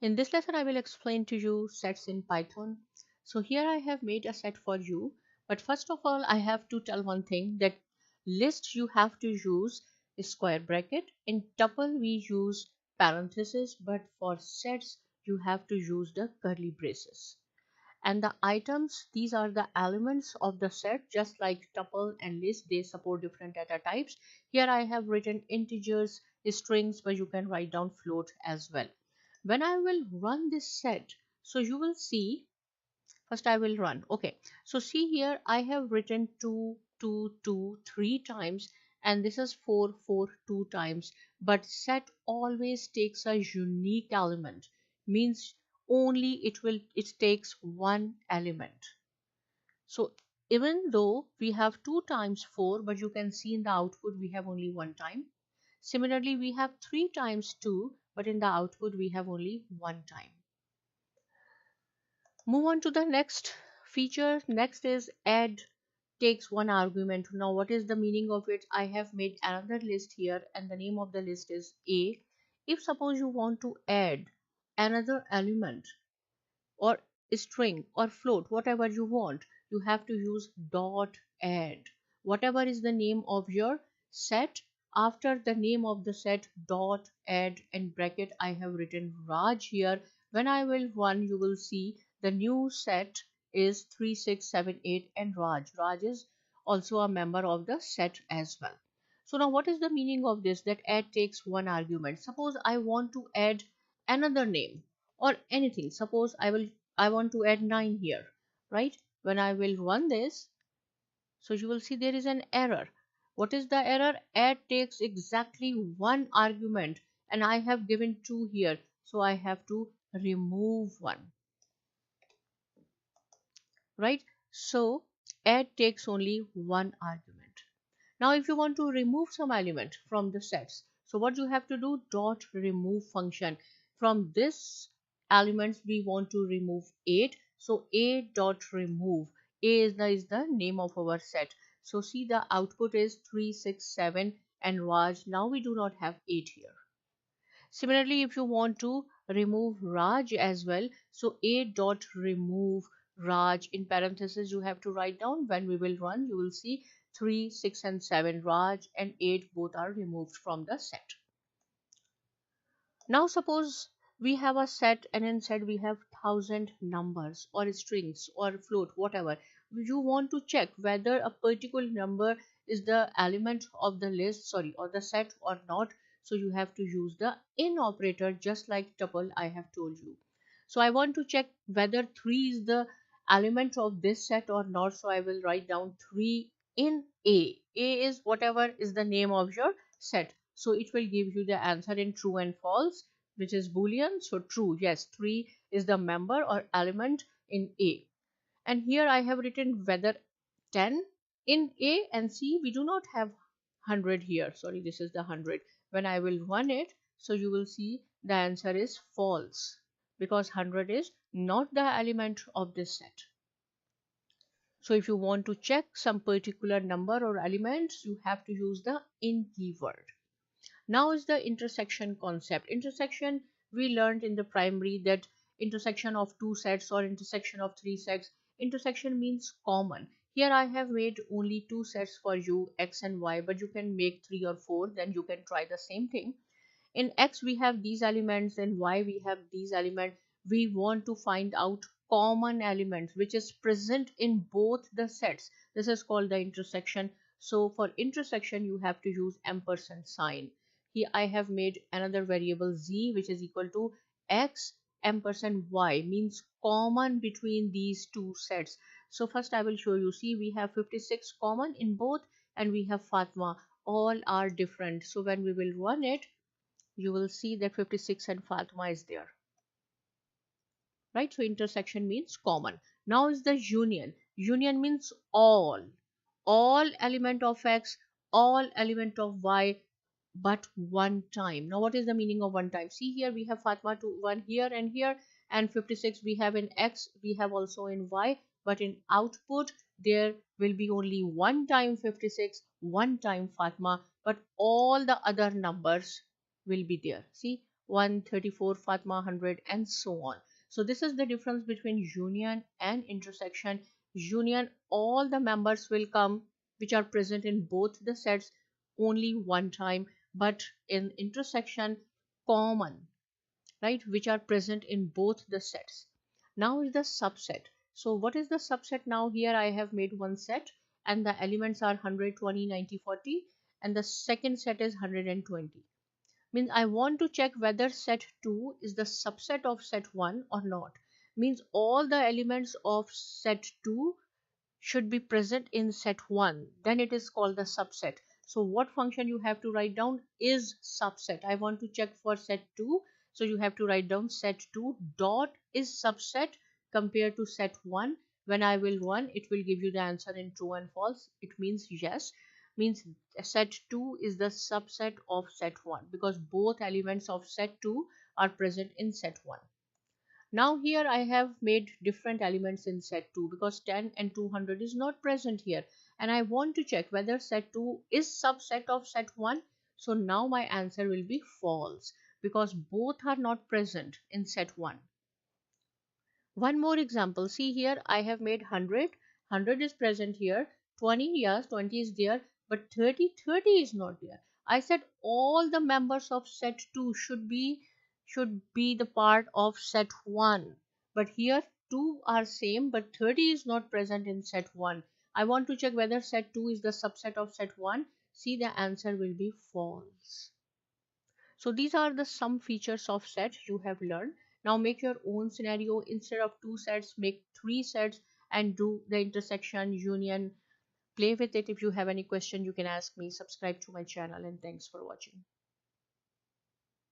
In this lesson, I will explain to you sets in Python. So here I have made a set for you. But first of all, I have to tell one thing that list you have to use square bracket. In tuple, we use parenthesis, but for sets, you have to use the curly braces. And the items, these are the elements of the set, just like tuple and list, they support different data types. Here I have written integers, strings, but you can write down float as well. When I will run this set, so you will see, first I will run. Okay, so see here I have written 2 2 2 3 times, and this is 4 4 2 times, but set always takes a unique element, means only it takes one element. So even though we have 2 times 4, but you can see in the output we have only one time. Similarly, we have 3 times 2, but in the output we have only one time. Move on to the next feature. Next is add takes one argument. Now what is the meaning of it? I have made another list here, and the name of the list is A. If suppose you want to add another element or string or float, whatever you want, you have to use dot add. Whatever is the name of your set, after the name of the set, dot add, and bracket I have written Raj here. When I will run, you will see the new set is 3678 and Raj is also a member of the set as well. So now what is the meaning of this, that add takes one argument? Suppose I want to add another name or anything. Suppose I want to add 9 here, right? When I will run this, so you will see there is an error. What is the error? Add takes exactly one argument, and I have given 2 here, so I have to remove one, right? So add takes only one argument. Now if you want to remove some element from the sets, so what you have to do, dot remove function. From this elements we want to remove 8, so a dot remove. A is the name of our set. So see, the output is 367 and Raj. Now we do not have 8 here. Similarly, if you want to remove Raj as well, so a dot remove Raj, in parentheses you have to write down. When we will run, you will see 3 6 and 7, Raj and 8 both are removed from the set. Now suppose we have a set, and in set we have 1000 numbers or strings or float, whatever. You want to check whether a particular number is the element of the list, sorry, or the set or not. So you have to use the in operator, just like tuple I have told you. So I want to check whether 3 is the element of this set or not. So I will write down 3 in A. A is whatever is the name of your set. So it will give you the answer in true and false, which is boolean. So true, yes, 3 is the member or element in A. And here I have written whether 10 in A and C. We do not have 100 here, sorry, this is the 100. When I will run it, so you will see the answer is false, because 100 is not the element of this set. So if you want to check some particular number or elements, you have to use the in keyword. Now is the intersection concept. Intersection, we learned in the primary that intersection of two sets or intersection of three sets. Intersection means common. Here I have made only two sets for you, X and Y, but you can make 3 or 4, then you can try the same thing. In X we have these elements, and Y we have these elements. We want to find out common elements which is present in both the sets. This is called the intersection. So for intersection you have to use ampersand sign. Here I have made another variable z, which is equal to X ampersand Y, means common between these two sets. So first I will show you. See, we have 56 common in both, and we have Fatma. All are different. So when we will run it, you will see that 56 and Fatima is there, right? So intersection means common. Now is the union. Union means all element of X, all element of Y, but one time. Now what is the meaning of one time? See, here we have Fatima to one here, and 56 we have in X, we have also in Y, but in output there will be only one time 56, one time Fatima, but all the other numbers will be there. See, 134, Fatma 100, and so on. So this is the difference between union and intersection. Union, all the members will come which are present in both the sets only one time, but in intersection, common, right, which are present in both the sets. Now is the subset. So what is the subset? Now here I have made one set and the elements are 100, 20, 90, 40, and the second set is 120. Means I want to check whether set 2 is the subset of set 1 or not. Means all the elements of set 2 should be present in set 1, then it is called the subset. So what function you have to write down is subset. I want to check for set 2, so you have to write down set 2 dot is subset compared to set 1. When I will run, it will give you the answer in true and false. It means yes, means set 2 is the subset of set 1 because both elements of set 2 are present in set 1. Now here I have made different elements in set 2 because 10 and 200 is not present here, and I want to check whether set 2 is subset of set 1. So now my answer will be false because both are not present in set 1. One more example. See here I have made 100. 100 is present here. 20, yes, 20 is there, but 30, 30 is not there. I said all the members of set 2 should be the part of set 1. But here 2 are same, but 30 is not present in set 1. I want to check whether set 2 is the subset of set 1. See, the answer will be false. So these are the some features of set you have learned. Now make your own scenario. Instead of 2 sets, make 3 sets and do the intersection, union. Play with it. If you have any question, you can ask me. Subscribe to my channel, and thanks for watching.